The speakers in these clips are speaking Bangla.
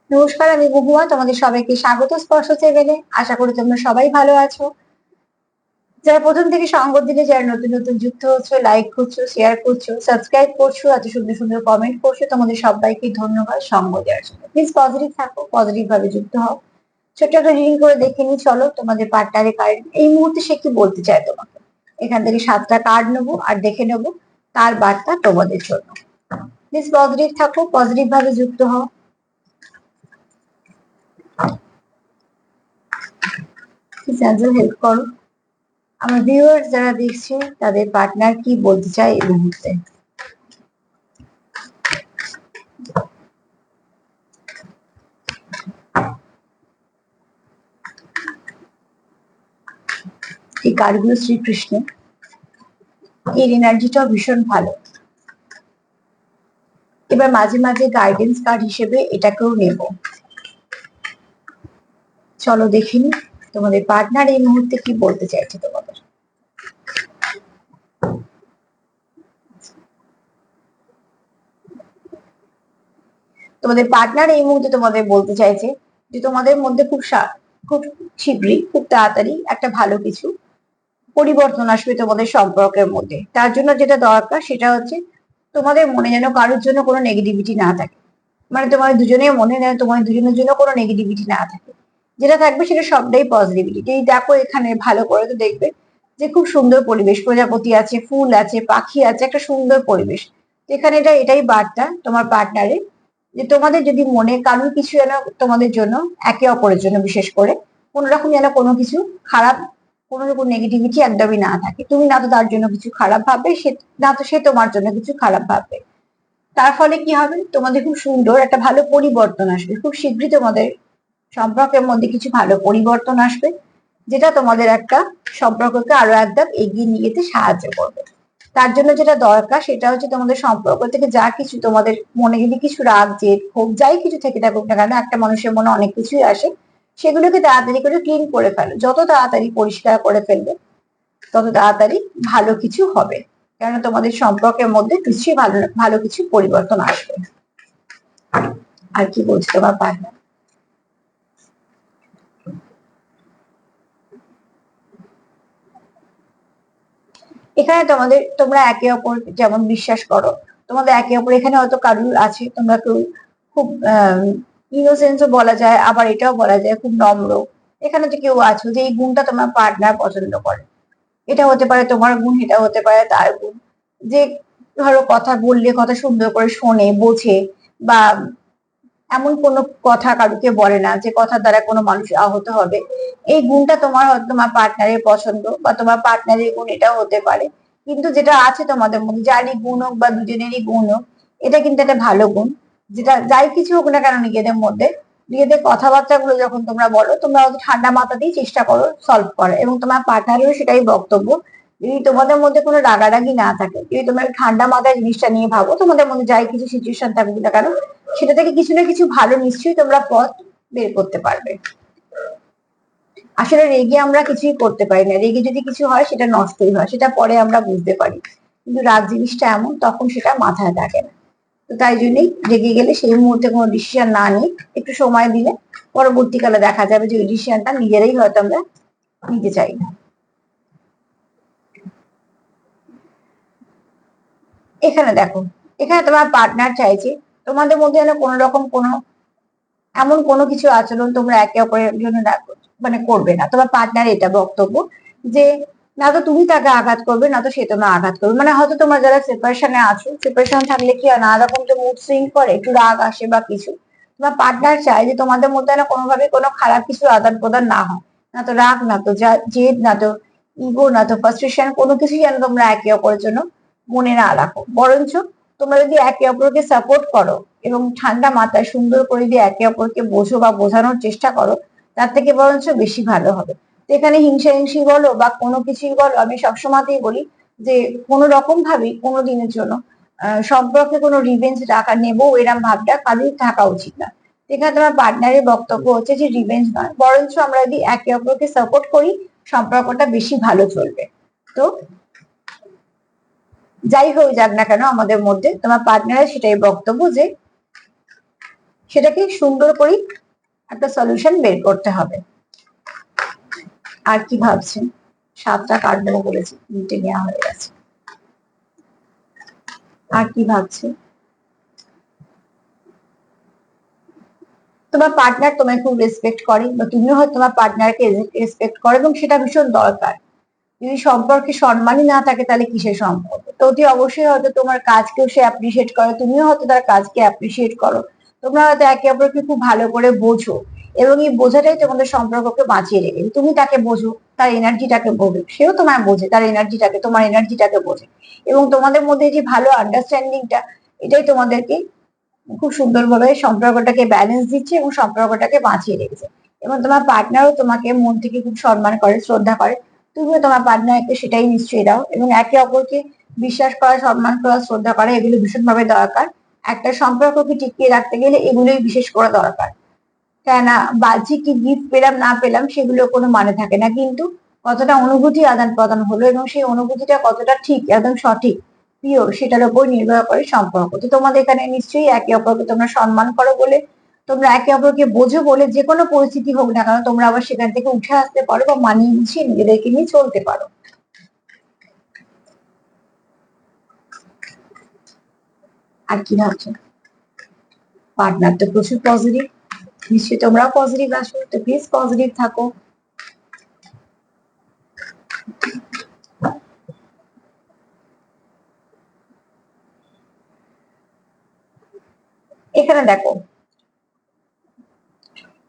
নমস্কার, আমি বহুয়া। তোমাদের সবাইকে স্বাগত স্পর্শ চ্যানেলে। আশা করি তোমরা সবাই ভালো আছো। যারা প্রথম থেকে সঙ্গ দিলে, যারা নতুন নতুন যুক্ত হচ্ছে, লাইক করছো, শেয়ার করছো, সাবস্ক্রাইব করছো, এত সুন্দর সুন্দর কমেন্ট করছো, তোমাদের সবাইকে ধন্যবাদ সঙ্গ দেওয়ার জন্য। প্লিজ পজিটিভ থাকো, পজিটিভ ভাবে যুক্ত হও। ছোট্ট একটা রিডিং করে দেখে নি, চলো তোমাদের পার্টনারের কার্ড এই মুহূর্তে সে কি বলতে চায় তোমাকে। এখান থেকে 7টা কার্ড নেবো আর দেখে নেবো তার বার্তা তোমাদের জন্য। প্লিজ পজিটিভ থাকো, পজিটিভ ভাবে যুক্ত হও। প্লিজ হেল্প করো। আমার ভিউয়ার্স যারা দেখছে, তাদের পার্টনার কি বলতে চায় এই মুহূর্তে। এই কার্ডগুলো শ্রীকৃষ্ণ, এর এনার্জিটাও ভীষণ ভালো। এবার মাঝে মাঝে গাইডেন্স কার্ড হিসেবে এটাকেও নেব। চলো দেখিনি তোমাদের পার্টনার এই মুহূর্তে কি বলতে চাইছে তোমাদের। তোমাদের পার্টনার এই মুহূর্তে তোমাদের বলতে চাইছে যে তোমাদের মধ্যে খুব শীঘ্রই, খুব তাড়াতাড়ি একটা ভালো কিছু পরিবর্তন আসবে তোমাদের সম্পর্কের মধ্যে। তার জন্য যেটা দরকার সেটা হচ্ছে তোমাদের মনে যেন কারোর জন্য কোনো নেগেটিভিটি না থাকে। মানে তোমাদের দুজনের মনে যেন তোমাদের দুজনের জন্য কোনো নেগেটিভিটি না থাকে। যেটা থাকবে সেটা সবটাই পজিটিভিটি। এই দেখো এখানে ভালো করে তো দেখবে যে খুব সুন্দর পরিবেশ, প্রজাপতি আছে, ফুল আছে, পাখি আছে, একটা সুন্দর পরিবেশ। এখানে এটাই বার্তা তোমার পার্টনারের, যে তোমাদের যদি মনে কারোর কিছু যেন তোমাদের জন্য, একে অপরের জন্য বিশেষ করে, কোনো রকম যেন কোনো কিছু খারাপ, কোনো রকম নেগেটিভিটি একদমই না থাকে। তুমি না তো তার জন্য কিছু খারাপ ভাববে, সে না তো সে তোমার জন্য কিছু খারাপ ভাববে। তার ফলে কি হবে, তোমাদের খুব সুন্দর একটা ভালো পরিবর্তন আসবে। খুব শীঘ্রই তোমাদের সম্পর্কের মধ্যে কিছু ভালো পরিবর্তন আসবে, যেটা তোমাদের একটা সম্পর্ককে আরো একদম এগিয়ে নিয়ে যেতে সাহায্য করবে। তার জন্য যেটা দরকার সেটা হচ্ছে তোমাদের সম্পর্ক থেকে যা কিছু তোমাদের মনে যদি কিছু রাগ, জেদ, ক্ষোভ যাই কিছু থেকে থাকুক না কেন, একটা মানুষের মনে অনেক কিছুই আসে, সেগুলোকে তাড়াতাড়ি করে ক্লিন করে ফেলো। যত তাড়াতাড়ি পরিষ্কার করে ফেলবে, তত তাড়াতাড়ি ভালো কিছু হবে। কেননা তোমাদের সম্পর্কের মধ্যে নিশ্চয়ই ভালো ভালো কিছু পরিবর্তন আসবে। আর কি বলছি তোমার পার্টনার। এখানে তোমরা একে অপর যেমন বিশ্বাস করো, তোমাদের একে অপর এখানে হয়তো কারুর আছে, তোমরা কেউ খুব ইনোসেন্সও বলা যায়, আবার এটাও বলা যায় খুব নম্র। এখানে তো কেউ আছো যে এই গুণটা তোমার পার্টনার পছন্দ করে। এটা হতে পারে তোমার গুণ, এটা হতে পারে তার গুণ। যে ধরো কথা বললে কথা সুন্দর করে শোনে, বোঝে, বা এমন কোনো কথা কারুকে বলে না যে কথার দ্বারা কোনো মানুষ আহত হবে। এই গুণটা তোমার হয়তো তোমার পার্টনারের পছন্দ, বা তোমার পার্টনারের গুণ এটাও হতে পারে। কিন্তু যেটা আছে তোমাদের মধ্যে, যারই গুণ হোক বা দুজনেরই গুণ হোক, এটা কিন্তু একটা ভালো গুণ। যেটা যাই কিছু হোক না কেন নিজেদের মধ্যে, নিজেদের কথাবার্তা গুলো যখন তোমরা বলো, তোমরা হয়তো ঠান্ডা মাথাতেই চেষ্টা করো সলভ করার, এবং তোমার পার্টনারেরও সেটাই বক্তব্য। যদি তোমাদের মধ্যে কোনো রাগারাগি না থাকে, যদি তোমরা ঠান্ডা মাথায় জিনিসটা নিয়ে ভাবো, তোমাদের মধ্যে যাই কিছু সিচুয়েশন থাকুক না কেন, সেটা থেকে কিছু না কিছু ভালো নিশ্চয়ই তোমরা পথ বের করতে পারবে। আসলে রেগে আমরা কিছুই করতে পারি না। রেগে যদি কিছু হয় সেটা নষ্টই হয়, সেটা পরে আমরা বুঝতে পারি। কিন্তু রাগ জিনিসটা এমন, তখন সেটা মাথায় থাকে না। তো তাই জন্যই রেগে গেলে সেই মুহূর্তে কোনো ডিসিশন না নিয়ে একটু সময় দিলে পরবর্তীকালে দেখা যাবে যে ওই ডিসিশনটা নিজেরাই হয়তো আমরা নিতে চাই না। এখানে দেখো, এখানে তোমার পার্টনার চাইছে তোমাদের মধ্যে যেন কোনো রকম কোনো এমন কোনো কিছু আচরণ তোমরা একে অপরের জন্য না মানে করবে না। তোমার পার্টনার এটা বক্তব্য যে না তো তুমি তাকে আঘাত করবে, না তো সে তোমার আঘাত করবে। মানে হয়তো তোমরা যারা সেপারেশনে আছো, সেপারেশন থাকলে কি হয়, নানা রকম যে মুড সুইং করে, একটু রাগ আসে বা কিছু, তোমার পার্টনার চায় যে তোমাদের মধ্যে না কোনোভাবে কোনো খারাপ কিছু আদান প্রদান না হয়। না তো রাগ, না তো জেদ, না তো ইগো, না তো ফ্রাস্ট্রেশন, কোনো কিছুই যেন তোমরা একে অপরের জন্য মনে না রাখো। বরঞ্চ তোমরা যদি একে অপরকে সাপোর্ট করো এবং ঠান্ডা মাথায় সুন্দর করে যদি একে অপরকে বোঝো বা বোঝানোর চেষ্টা করো, তার থেকে বরঞ্চ বেশি ভালো হবে। তো এখানে হিংসা বলো বা কোনো কিছুই বলো, আমি সবসময়তেই বলি যে কোনো রকম ভাবে কোনো দিনের জন্য সম্পর্কে কোনো রিভেঞ্জ রাখা নেবো এরম ভাবটা কারোর থাকা উচিত না। এখানে তোমার পার্টনারের বক্তব্য হচ্ছে যে রিভেঞ্জ নয়, বরঞ্চ আমরা যদি একে অপরকে সাপোর্ট করি, সম্পর্কটা বেশি ভালো চলবে। তো যাই হয়ে যাক না কেন আমাদের মধ্যে, তোমার পার্টনারের সেটাই বক্তব্য যে সেটাকে সুন্দর করে একটা সলিউশন বের করতে হবে। আর কি ভাবছেন? 7টা কার্ড নেবো বলেছি, 3টে নেওয়া হয়ে গেছে। আর কি ভাবছে? তোমার পার্টনার তোমায় খুব রেসপেক্ট করে, বা তুমিও হয়তো তোমার পার্টনারকে রেসপেক্ট করো, এবং সেটা ভীষণ দরকার। যদি সম্পর্কে সম্মানই না থাকে তাহলে কিসের সম্পর্ক? তো অতি অবশ্যই হয়তো তোমার কাজকেও সে অ্যাপ্রিসিয়েট করে, তুমিও হয়তো তার কাজকে অ্যাপ্রিসিয়েট করো। তোমরা হয়তো একে অপরকে খুব ভালো করে বোঝো, এবং এই বোঝাটাই তোমাদের সম্পর্ককে বাঁচিয়ে রেখে। তুমি তাকে বোঝো, তার এনার্জিটাকে বোঝো, সেও তোমায় বোঝে, তার এনার্জিটাকে, তোমার এনার্জিটাকে বোঝে, এবং তোমাদের মধ্যে যে ভালো আন্ডারস্ট্যান্ডিংটা, এটাই তোমাদেরকে খুব সুন্দরভাবে সম্পর্কটাকে ব্যালেন্স দিচ্ছে এবং সম্পর্কটাকে বাঁচিয়ে রেখেছে। এবং তোমার পার্টনারও তোমাকে মন থেকে খুব সম্মান করে, শ্রদ্ধা করে, তুমিও তোমার পার্টনারকে সেটাই নিশ্চয়ই দাও। এবং একে অপরকে বিশ্বাস করা, সম্মান করা, শ্রদ্ধা করা, এগুলো ভীষণভাবে দরকার। একটা সম্পর্ককে টিকিয়ে রাখতে গেলে এগুলোই বিশেষ করে দরকার। কেননা বাহ্যিক কি গিফট পেলাম না পেলাম সেগুলো কোনো মানে থাকে না, কিন্তু কতটা অনুভূতি আদান প্রদান হলো এবং সেই অনুভূতিটা কতটা ঠিক, একদম সঠিক, পিওর, সেটার উপর নির্ভর করে সম্পর্ক। তো তোমাদের এখানে নিশ্চয়ই একে অপরকে তোমরা সম্মান করো বলে, তোমরা একে অপরকে বোঝো বলে, যে কোনো পরিস্থিতি হোক না কেন তোমরা আবার সেখান থেকে উঠে আসতে পারো বা মানিয়ে গুছিয়ে নিজেদেরকে নিয়ে চলতে পারো। আর কি ভাবছো? পার্টনার তো প্রচুর পজিটিভ, নিশ্চয়ই তোমরাও পজিটিভ আসো, তো প্লিজ পজিটিভ থাকো। এখানে দেখো,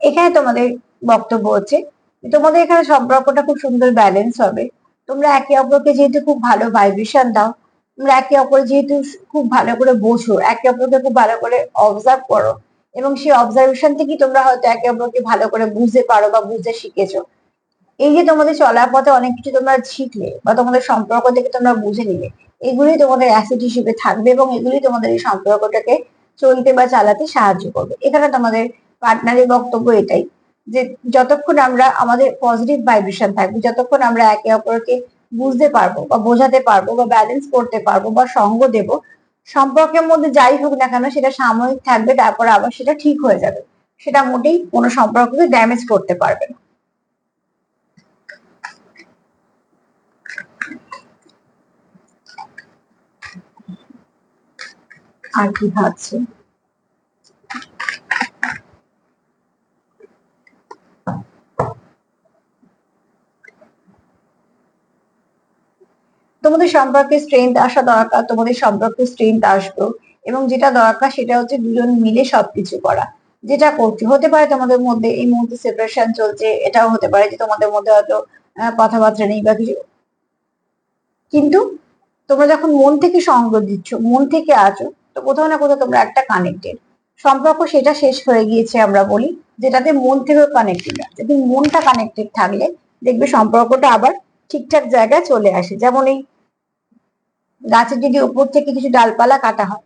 এখানে তোমাদের বক্তব্য হচ্ছে তোমাদের এখানে সম্পর্কটা খুব সুন্দর ব্যালেন্স হবে। তোমরা একে অপরকে যেহেতু খুব ভালো ভাইব্রেশন দাও, তোমরা একে অপর যেহেতু খুব ভালো করে বোঝো, একে অপরকে খুব ভালো করে অবজার্ভ করো, এবং সেই অবজারভেশন থেকে তোমরা হয়তো একে অপরকে ভালো করে বুঝতে পারো বা বুঝতে শিখেছো। এই যে তোমাদের চলার পথে অনেক কিছু তোমরা শিখলে বা তোমাদের সম্পর্ক থেকে তোমরা বুঝে নিলে, এগুলি তোমাদের অ্যাসেট হিসেবে থাকবে এবং এগুলি তোমাদের এই সম্পর্কটাকে চলতে বা চালাতে সাহায্য করবে। এখানে তোমাদের পার্টনারের বক্তব্য এটাই, যে যতক্ষণ আমরা আমাদের পজিটিভ ভাইব্রেশন থাকবে, যতক্ষণ আমরা একে অপরকে বুঝতে পারবো বা বোঝাতে পারবো বা ব্যালেন্স করতে পারবো বা সঙ্গ দেব, সম্পর্কের মধ্যে যাই হোক না কেন সেটা সাময়িক থাকবে, তারপর আবার সেটা ঠিক হয়ে যাবে। সেটা মোটেই কোনো সম্পর্ককে ড্যামেজ করতে পারবে না। আর কি ভাবছে? তোমাদের সম্পর্কে স্ট্রেংথ আসা দরকার, তোমাদের সম্পর্কে স্ট্রেংথ আসবে, এবং যেটা দরকার সেটা হচ্ছে দুজন মিলে সবকিছু করা। যেটা করতে হতে পারে তোমাদের মধ্যে এই মুহূর্তে সেপারেশন চলছে, এটাও হতে পারে যে তোমাদের মধ্যে হয়তো কথাবার্তা নেই বা কিছু, কিন্তু তোমরা যখন মন থেকে সঙ্গ দিচ্ছ, মন থেকে আছো, তো কোথাও না কোথাও তোমরা একটা কানেক্টেড সম্পর্ক। সেটা শেষ হয়ে গিয়েছে আমরা বলি, যেটাতে মন থেকেও কানেক্টেড আছে। যদি মনটা কানেক্টেড থাকলে দেখবে সম্পর্কটা আবার ঠিকঠাক জায়গায় চলে আসে। যেমন এই গাছের যদি উপর থেকে কিছু ডালপালা কাটা হয়,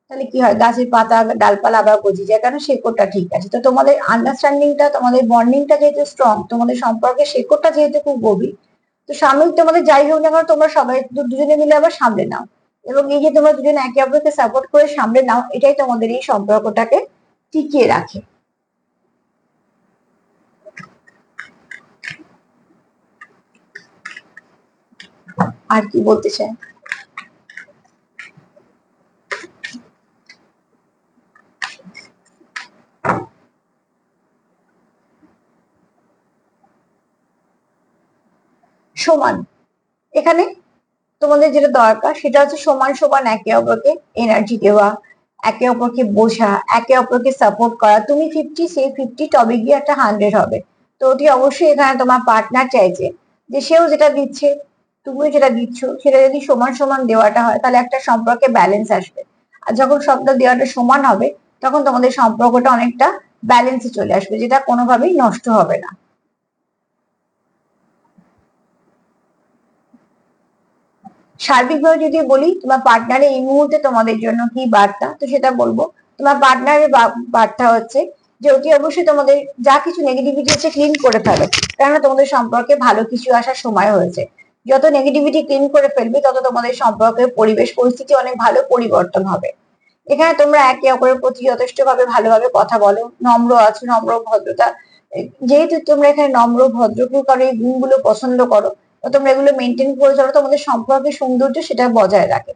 তাহলে কি হয়, গাছের পাতা ডালপালা আবার গজে যায়, কারণ শেকড়টা ঠিক আছে। তো তোমাদের আন্ডারস্ট্যান্ডিংটা, তোমাদের বন্ডিংটা যেহেতু স্ট্রং, তোমাদের সম্পর্কের শেকড়টা যেহেতু খুব গভীর, তো সাময়িক তোমাদের যাই হোক না কেন তোমরা সবাই দুজনে মিলে আবার সামলে নাও, এবং এই যে তোমরা দুজনে একে অপরকে সাপোর্ট করে সামলে নাও, এটাই তোমাদের এই সম্পর্কটাকে টিকিয়ে রাখে। আর কি বলতে চাই? সমান, এখানে তোমাদের যেটা দরকার সেটা হচ্ছে সমান সমান একে অপরকে এনার্জি দেওয়া, একে অপরকে বোঝা, একে অপরকে সাপোর্ট করা। তুমি 50, সে 50, তবে গিয়ে একটা 100 হবে। তো অতি অবশ্যই এখানে তোমার পার্টনার চাইছে যে সেও যেটা দিচ্ছে, তুমিও যেটা দিচ্ছ, সেটা যদি সমান সমান দেওয়াটা হয় তাহলে একটা সম্পর্কে ব্যালেন্স আসবে। আর যখন সবটা দেওয়াটা সমান হবে, তখন তোমাদের সম্পর্কটা অনেকটা ব্যালেন্সে চলে আসবে, যেটা কোনোভাবেই নষ্ট হবে না। সার্বিকভাবে যদি বলি তোমার পার্টনারের এই মুহূর্তে তোমাদের জন্য কি বার্তা, তো সেটা বলবো তোমার পার্টনারের বার্তা হচ্ছে যে অতি অবশ্যই তোমাদের যা কিছু নেগেটিভিটি আছে ক্লিন করে ফেলো, কেননা তোমাদের সম্পর্কে ভালো কিছু আসার সময় হয়েছে। যত নেগেটিভিটি ক্লিন করে ফেলবে তত তোমাদের সম্পর্কের পরিবেশ পরিস্থিতি অনেক ভালো পরিবর্তন হবে। এখানে তোমরা একে অপরের প্রতি যথেষ্ট ভাবে ভালোভাবে কথা বলো, নম্র আছো, নম্র ভদ্রতা, যেহেতু তোমরা এখানে নম্র ভদ্র কারো এই গুণগুলো পছন্দ করো, তো তোমরা এগুলো মেনটেন করে চলো, তোমাদের সম্পর্কের সৌন্দর্য সেটা বজায় রাখে।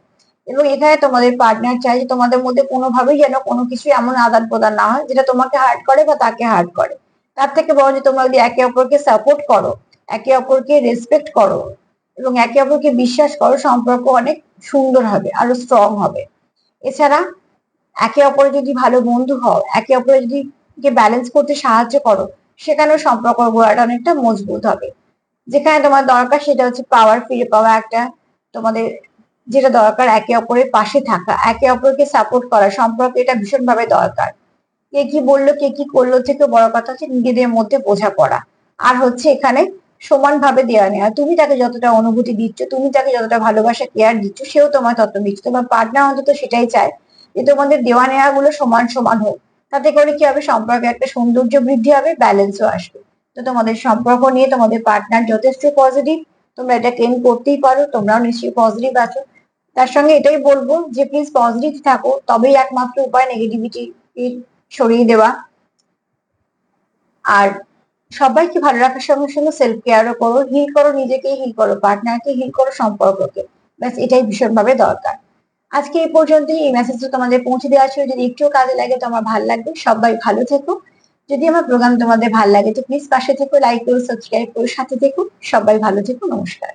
এবং এখানে তোমাদের পার্টনার চাই যে তোমাদের মধ্যে কোনোভাবেই যেন কোনো কিছু এমন আদান প্রদান না হয় যেটা তোমাকে হার্ট করে বা তাকে হার্ট করে। তার থেকে বরং যে তোমরা যদি একে অপরকে সাপোর্ট করো, একে অপরকে রেসপেক্ট করো এবং একে অপরকে বিশ্বাস করো, সম্পর্ক অনেক সুন্দর হবে, আরো স্ট্রং হবে। এছাড়া একে অপরের যদি ভালো বন্ধু হও, একে অপরের যদি ব্যালেন্স করতে সাহায্য করো, সেখানেও সম্পর্ক গড়াটা অনেকটা মজবুত হবে। যেখানে তোমার দরকার সেটা হচ্ছে পাওয়ার ফিরে পাওয়া, একটা তোমাদের যেটা দরকার একে অপরের পাশে থাকা, একে অপরকে সাপোর্ট করা, সম্পর্ক এটা ভীষণভাবে দরকার। কে কি বললো, কে কি করলো থেকে বড় কথা হচ্ছে নিজেদের মধ্যে বোঝাপড়া। আর হচ্ছে এখানে সমানভাবে দেওয়া নেওয়া, তুমি তাকে যতটা অনুভূতি দিচ্ছ, তুমি তাকে যতটা ভালোবাসা কেয়ার দিচ্ছ, সেও তোমার তত দিচ্ছ। তোমার পার্টনার অন্তত সেটাই চায় যে তোমাদের দেওয়া নেওয়া গুলো সমান সমান হোক। তাতে করে কি হবে, সম্পর্কে একটা সৌন্দর্য বৃদ্ধি হবে, ব্যালেন্সও আসবে। তো তোমাদের সম্পর্ক নিয়ে তোমাদের পার্টনার যথেষ্ট পজিটিভ, তোমরা এটা ক্লেম করতেই পারো, তোমরাও নিশ্চয়ই পজিটিভ আছো। তার সঙ্গে এটাই বলবো যে প্লিজ পজিটিভ থাকো, তবেই একমাত্র উপায় নেগেটিভিটি সরিয়ে দেওয়া। আর সবাইকে ভালো রাখার সঙ্গে সঙ্গে সেলফ কেয়ারও করো, হিল করো নিজেকে, হিল করো পার্টনারকে, হিল করো সম্পর্ককে। ব্যাস এটাই ভীষণভাবে দরকার। আজকে এই পর্যন্তই, এই মেসেজটা তোমাদের পৌঁছে দেওয়া ছিল। যদি একটু কাজে লাগে তো আমার ভালো লাগবে। সবাই ভালো থেকো। যদি আমার প্রোগ্রাম তোমাদের ভালো লাগে তো প্লিজ পাশে থেকো, লাইক করো, সাবস্ক্রাইব করো, সাথে থেকো। সবাই ভালো থেকো, নমস্কার।